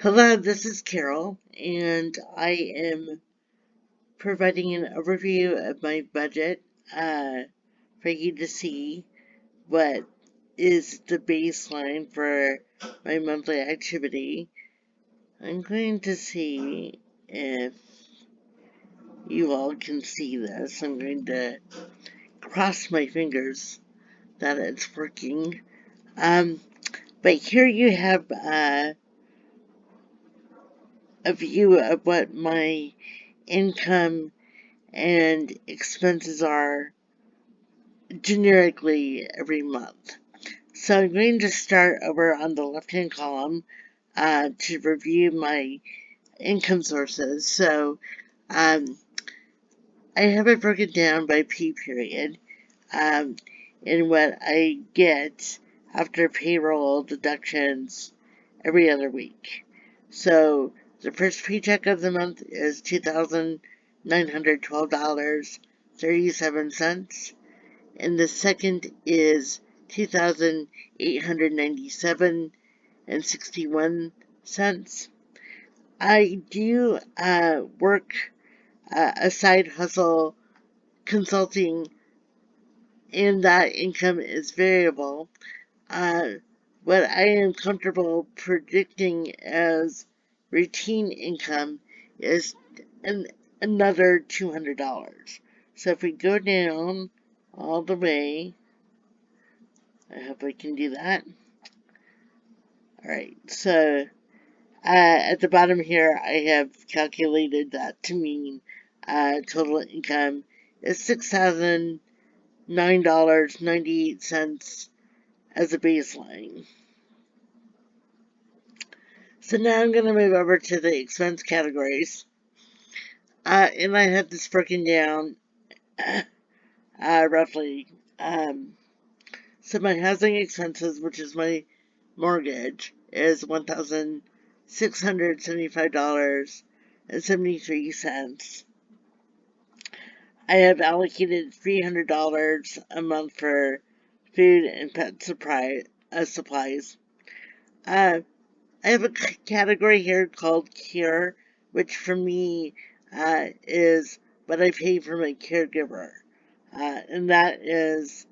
Hello, this is Carol, and I am providing an overview of my budget for you to see what is the baseline for my monthly activity. I'm going to see if you all can see this. I'm going to cross my fingers that it's working. But here you have a view of what my income and expenses are generically every month. So I'm going to start over on the left-hand column to review my income sources. So um, I have it broken down by pay period um, in what I get after payroll deductions every other week. So the first paycheck of the month is $2,912.37. And the second is 2,897 and 61 cents. I do work a side hustle consulting, and that income is variable. What I am comfortable predicting as routine income is another $200. So if we go down all the way, I hope I can do that. Alright, so at the bottom here, I have calculated that to mean total income is $6,009.98 as a baseline. So now I'm going to move over to the expense categories. And I have this broken down roughly. So my housing expenses, which is my mortgage, is $1,675.73. I have allocated $300 a month for food and pet supplies. I have a category here called care, which for me is what I pay for my caregiver. And that is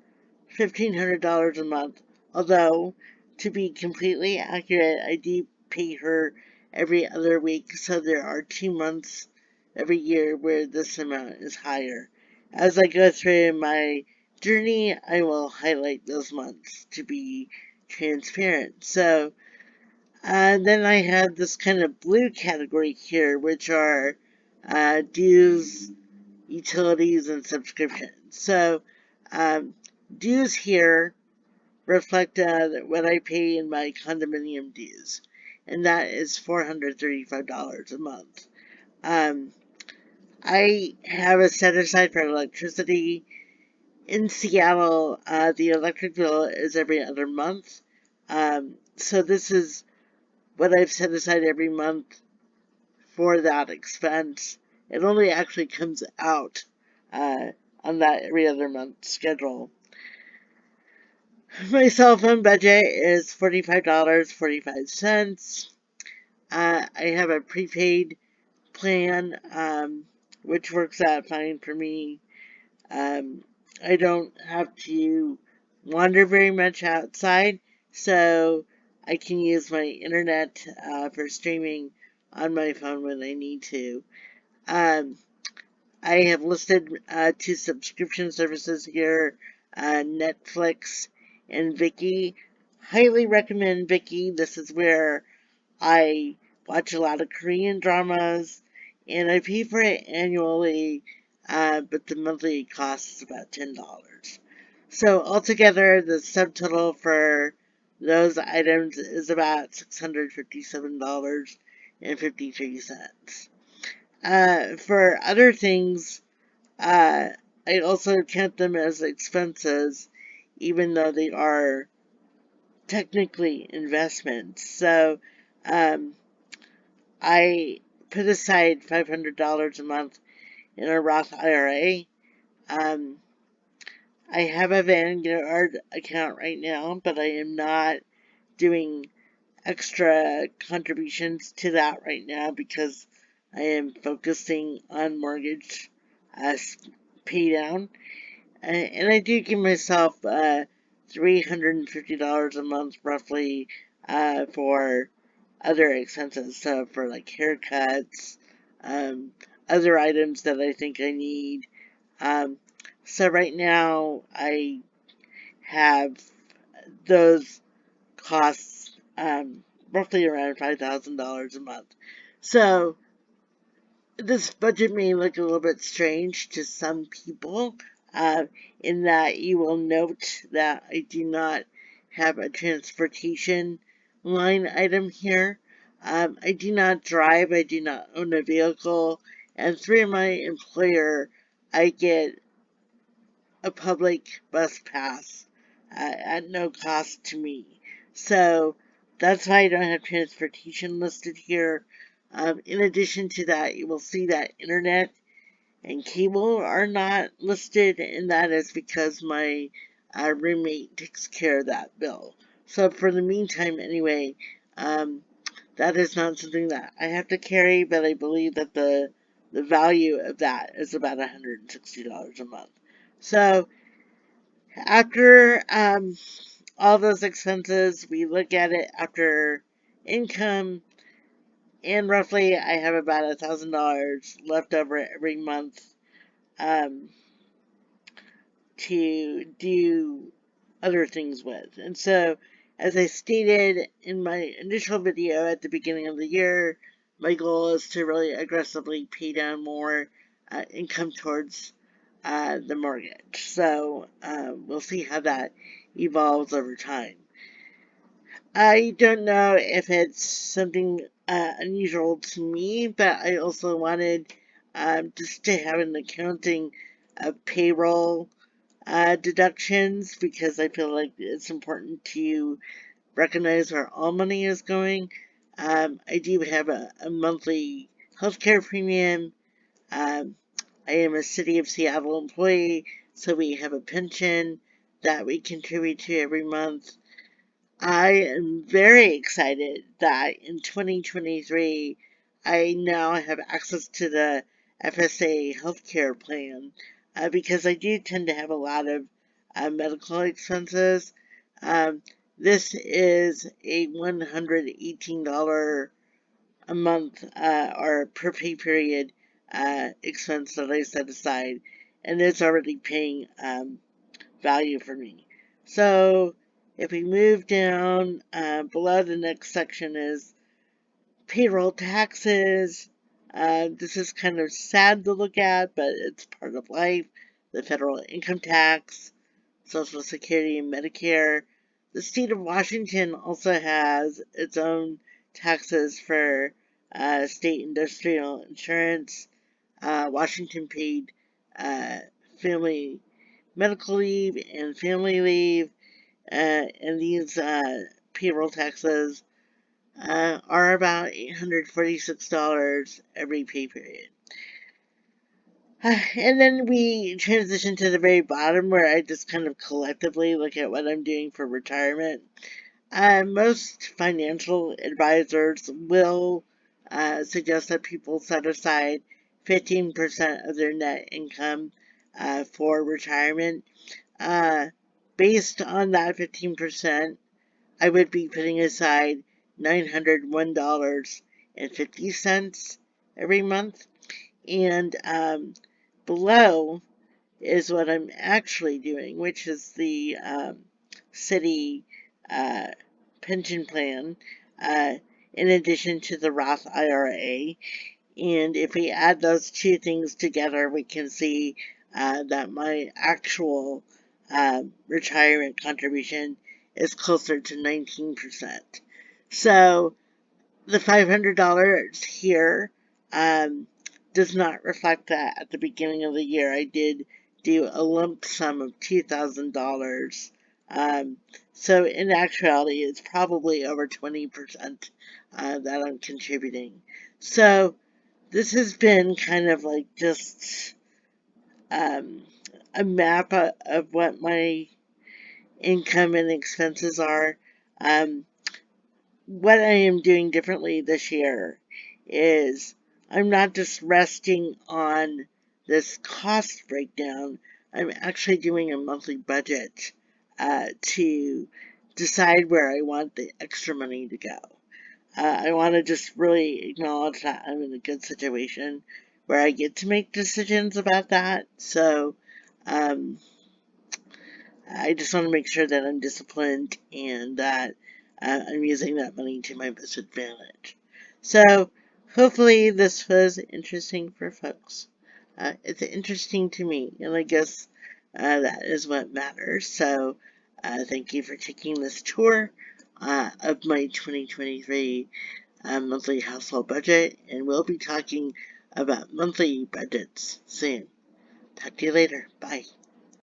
$1,500 a month. Although, to be completely accurate, I do pay her every other week, so there are 2 months every year where this amount is higher. As I go through my journey, I will highlight those months to be transparent. So, then I have this kind of blue category here, which are dues, utilities, and subscriptions. So, dues here reflect what I pay in my condominium dues, and that is $435 a month. I have a set aside for electricity. In Seattle, the electric bill is every other month. So this is what I've set aside every month for that expense. It only actually comes out on that every other month schedule. My cell phone budget is $45.45. I have a prepaid plan, which works out fine for me. I don't have to wander very much outside, so I can use my internet for streaming on my phone when I need to. Um, I have listed 2 subscription services here, Netflix and Viki. Highly recommend Viki. This is where I watch a lot of Korean dramas, and I pay for it annually, but the monthly cost is about $10. So altogether, the subtotal for those items is about $657.53. For other things, I also count them as expenses, even though they are technically investments. So, I put aside $500 a month in a Roth IRA. Um, I have a Vanguard account right now, but I am not doing extra contributions to that right now because I am focusing on mortgage uh, pay down. And I do give myself $350 a month roughly for other expenses. So for like haircuts, um, other items that I think I need. Um, so right now I have those costs roughly around $5,000 a month. So this budget may look a little bit strange to some people, uh, in that you will note that I do not have a transportation line item here. I do not drive, I do not own a vehicle, and through my employer, I get a public bus pass at no cost to me. So that's why I don't have transportation listed here. In addition to that, you will see that internet and cable are not listed, and that is because my roommate takes care of that bill. So for the meantime, anyway, um, that is not something that I have to carry, but I believe that the value of that is about $160 a month. So after all those expenses, we look at it after income, and roughly I have about $1,000 left over every month um, to do other things with. And so, as I stated in my initial video at the beginning of the year, my goal is to really aggressively pay down more income towards the mortgage. So, we'll see how that evolves over time. I don't know if it's something unusual to me, but I also wanted just to have an accounting of payroll deductions because I feel like it's important to recognize where all money is going. I do have a monthly healthcare premium. Um, I am a City of Seattle employee, so we have a pension that we contribute to every month. I am very excited that in 2023 I now have access to the FSA healthcare plan because I do tend to have a lot of medical expenses. Um, this is a $118 a month or per pay period expense that I set aside, and it's already paying value for me. So if we move down below, the next section is payroll taxes. This is kind of sad to look at, but it's part of life. The federal income tax, Social Security, and Medicare. The state of Washington also has its own taxes for state industrial insurance. Washington paid family medical leave and family leave, and these payroll taxes are about $846 every pay period. And then we transition to the very bottom where I just kind of collectively look at what I'm doing for retirement. Most financial advisors will suggest that people set aside 15% of their net income for retirement. Uh, Based on that 15%, I would be putting aside $901.50 every month. And below is what I'm actually doing, which is the city uh, pension plan, uh, in addition to the Roth IRA. And if we add those two things together, we can see that my actual retirement contribution is closer to 19%. So the $500 here um, does not reflect that at the beginning of the year. I did do a lump sum of $2,000. Um, so in actuality, it's probably over 20% that I'm contributing. So this has been kind of like just um, a map of what my income and expenses are. Um, what I am doing differently this year is I'm not just resting on this cost breakdown. I'm actually doing a monthly budget to decide where I want the extra money to go. I want to just really acknowledge that I'm in a good situation where I get to make decisions about that. So, um, I just want to make sure that I'm disciplined and that I'm using that money to my best advantage. So, hopefully, this was interesting for folks. It's interesting to me, and I guess that is what matters. So, thank you for taking this tour of my 2023 monthly household budget, and we'll be talking about monthly budgets soon. Talk to you later. Bye.